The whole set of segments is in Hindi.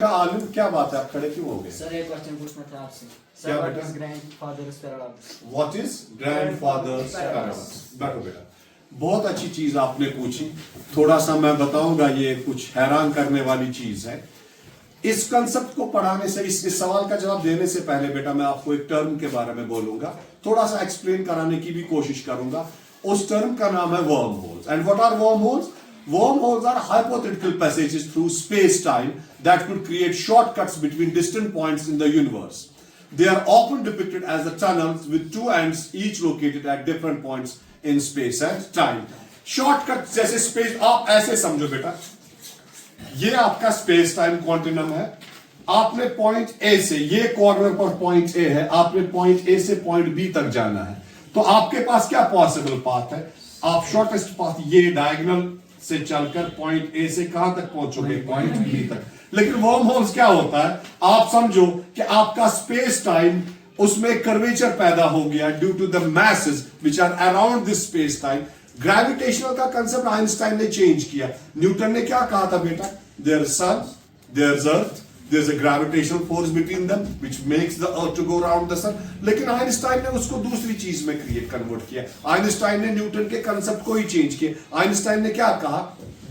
आलिम क्या बात है, आप खड़े क्यों हो गए? सर एक क्वेश्चन पूछना था आपसे। क्या सर बेटा? Grandfathers paradox. What is grandfathers paradox? बैठो बेटा, बहुत अच्छी चीज आपने पूछी। थोड़ा सा मैं बताऊंगा, ये कुछ हैरान करने वाली चीज है। इस कंसेप्ट को पढ़ाने से, इस सवाल का जवाब देने से पहले बेटा मैं आपको एक टर्म के बारे में बोलूंगा, थोड़ा सा एक्सप्लेन कराने की भी कोशिश करूंगा। उस टर्म का नाम है wormholes. And what are wormholes? Wormholes are hypothetical passages through space-time that could create shortcuts between distant points in the universe. They are often depicted as the tunnels with two ends, each located at different points in space and time. Shortcut जैसे space, आप ऐसे समझो बेटा, ये आपका space time continuum है। आपने point A से, ये corner पर point A है, आपने point A से point B तक जाना है, तो आपके पास क्या possible path है? आप shortest path ये diagonal से चलकर पॉइंट ए से कहां तक पहुंचोगे? पॉइंट बी तक। लेकिन वर्म होल्स क्या होता है? आप समझो कि आपका स्पेस टाइम, उसमें कर्वेचर पैदा हो गया due to the masses which are around this space time. Gravitational का कंसेप्ट आइंस्टाइन ने चेंज किया। न्यूटन ने क्या कहा था बेटा? There sun, there earth, there's a gravitational force between them which makes the earth to go around the sun. लेकिन आइंस्टाइन ने उसको दूसरी चीज में कन्वर्ट किया। आइंस्टाइन ने न्यूटन के कंसेप्ट को ही चेंज किया। आइंस्टाइन ने क्या कहा?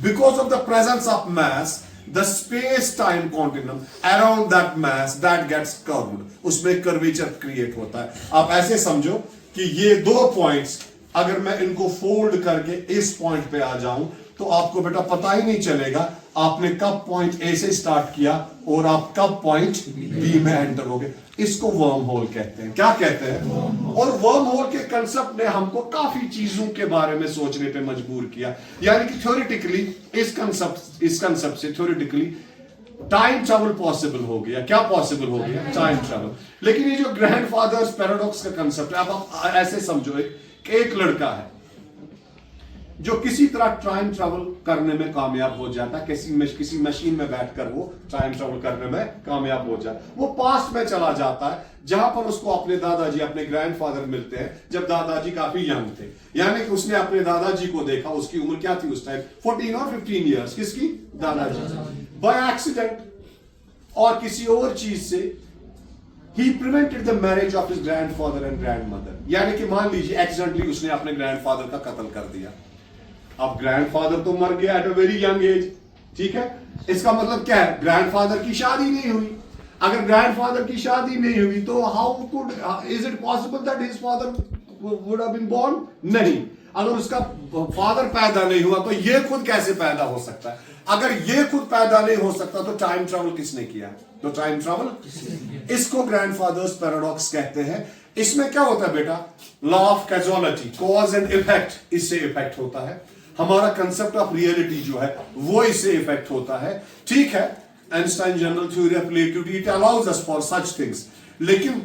Because of the presence of mass, the space time continuum around that mass that gets curved, उसमें कर्वेचर क्रिएट होता है। आप ऐसे समझो कि ये दो पॉइंट्स, अगर मैं इनको फोल्ड करके इस पॉइंट पे आ जाऊं तो आपको बेटा पता ही नहीं चलेगा आपने कब पॉइंट ए से स्टार्ट किया और आप कब पॉइंट बी में एंटर होगे। इसको वर्म होल कहते हैं। क्या कहते हैं? और वर्म होल के कंसेप्ट ने हमको काफी चीजों के बारे में सोचने पे मजबूर किया। यानी कि थ्योरेटिकली इस कंसेप्ट से थ्योरेटिकली टाइम ट्रैवल पॉसिबल हो गया। क्या पॉसिबल हो गया? Time travel. लेकिन ये जो ग्रैंडफादर्स पैराडॉक्स का कंसेप्ट है, अब आप ऐसे समझो एक लड़का है जो किसी तरह टाइम ट्रैवल करने में कामयाब हो जाता है। किसी मशीन में बैठकर वो टाइम ट्रैवल करने में कामयाब हो जाता है। वो पास्ट में चला जाता है जहां पर उसको अपने दादाजी, अपने ग्रैंडफादर मिलते हैं जब दादाजी काफी यंग थे। यानी कि उसने अपने दादाजी को देखा, उसकी उम्र क्या थी उस टाइम? 14 और 15 ईयर्स। किसकी? दादाजी। बाय एक्सीडेंट और किसी और चीज से he prevented the marriage of his grandfather and grandmother। यानी कि मान लीजिए एक्सीडेंटली उसने अपने ग्रैंडफादर का कत्ल कर दिया। अब ग्रैंडफादर तो मर गया at a very young age, ठीक है। इसका मतलब क्या है? ग्रैंडफादर की शादी नहीं हुई। अगर ग्रैंडफादर की शादी नहीं हुई तो how could, is it possible that his father would have been born? नहीं। अगर उसका फादर पैदा नहीं हुआ तो ये खुद कैसे पैदा हो सकता है? अगर ये खुद पैदा नहीं हो सकता तो टाइम ट्रैवल किसने किया? तो टाइम ट्रैवल, इसको ग्रैंडफादर्स पैराडॉक्स कहते हैं। इसमें क्या होता है बेटा? Law of casualty, cause and effect, इससे इफेक्ट होता है। हमारा कंसेप्ट ऑफ रियलिटी जो है वो इससे इफेक्ट होता है, ठीक है। Einstein general theory of relativity it allows us for such things. लेकिन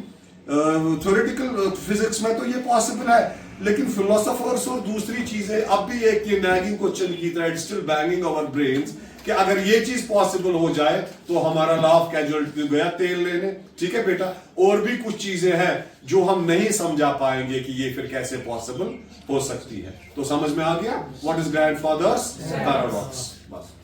थ्योरेटिकल फिजिक्स में तो ये पॉसिबल है, लेकिन फिलोसोफर्स और दूसरी चीजें अब भी एक ये नैगिंग क्वेश्चन की तरह, स्टिल बैंगिंग आवर ब्रेन्स, कि अगर ये चीज पॉसिबल हो जाए तो हमारा लॉ ऑफ कैजुअलिटी गया तेल लेने, ठीक है बेटा। और भी कुछ चीजें हैं जो हम नहीं समझा पाएंगे कि ये फिर कैसे पॉसिबल हो सकती है। तो समझ में आ गया व्हाट इज ग्रैंडफादर्स पैराडॉक्स? बस।